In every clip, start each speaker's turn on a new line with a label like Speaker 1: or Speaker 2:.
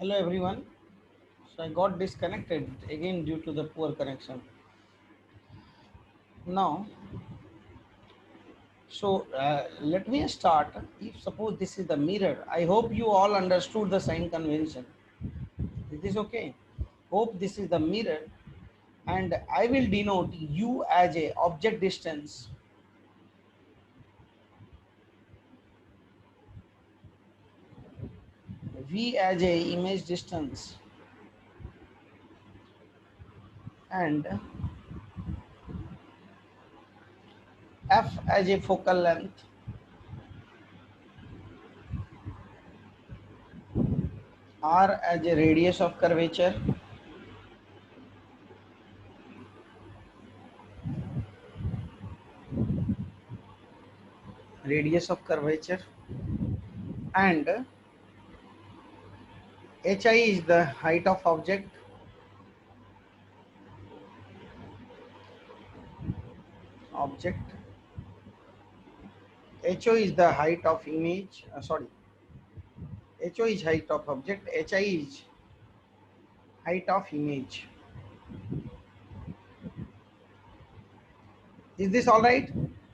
Speaker 1: Hello everyone. So I got disconnected again due to the poor connection. Now, let me start. If suppose this is the mirror, I hope you all understood the sign convention. Is this okay? Hope this is the mirror, and I will denote U as a object distance, V as a image distance, and F as a focal length, R as a radius of curvature, and HI is the height of object. HO is the height of image. HO is height of object. HI is height of image. Is this all right?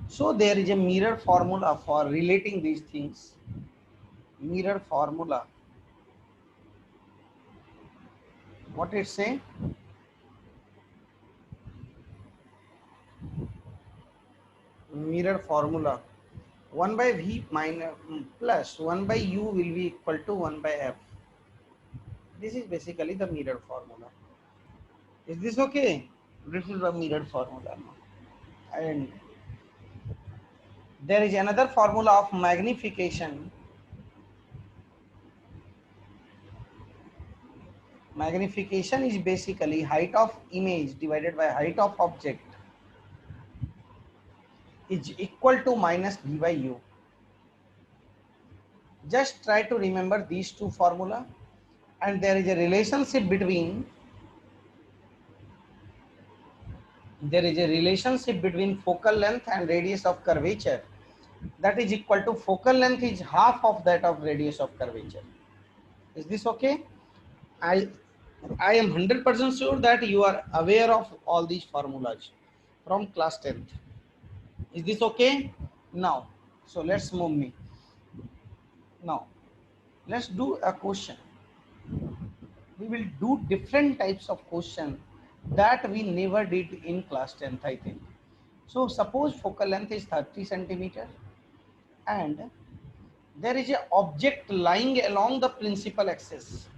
Speaker 1: So there is a mirror formula for relating these things. Mirror formula. What it say? Mirror formula. 1 by V minus plus 1 by U will be equal to 1 by F. This is basically the mirror formula. Is this okay? This is the mirror formula. And there is another formula of magnification. Magnification is basically height of image divided by height of object is equal to minus V by U. Just try to remember these two formula, and there is a relationship between focal length and radius of curvature, that is equal to focal length is half of that of radius of curvature. Is this okay? I am 100% sure that you are aware of all these formulas from class 10th. Is this okay? Now, so let's move me. Now, let's do a question. We will do different types of question that we never did in class 10th, I think. So suppose focal length is 30 centimeter and there is an object lying along the principal axis.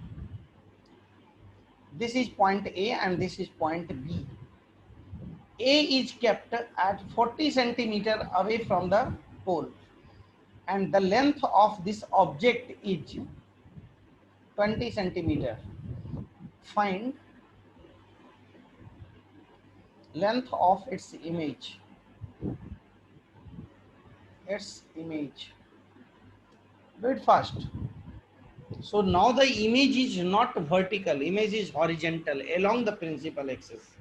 Speaker 1: This is point A and this is point B. A is kept at 40 centimeter away from the pole and the length of this object is 20 centimeter. Find length of its image. Do it fast. So now the image is not vertical, image is horizontal along the principal axis.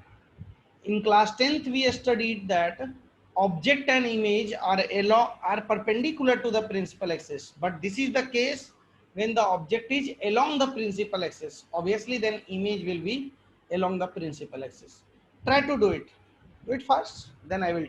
Speaker 1: In class 10th we studied that object and image are perpendicular to the principal axis, but this is the case when the object is along the principal axis. Obviously then image will be along the principal axis. Try to do it fast, then I will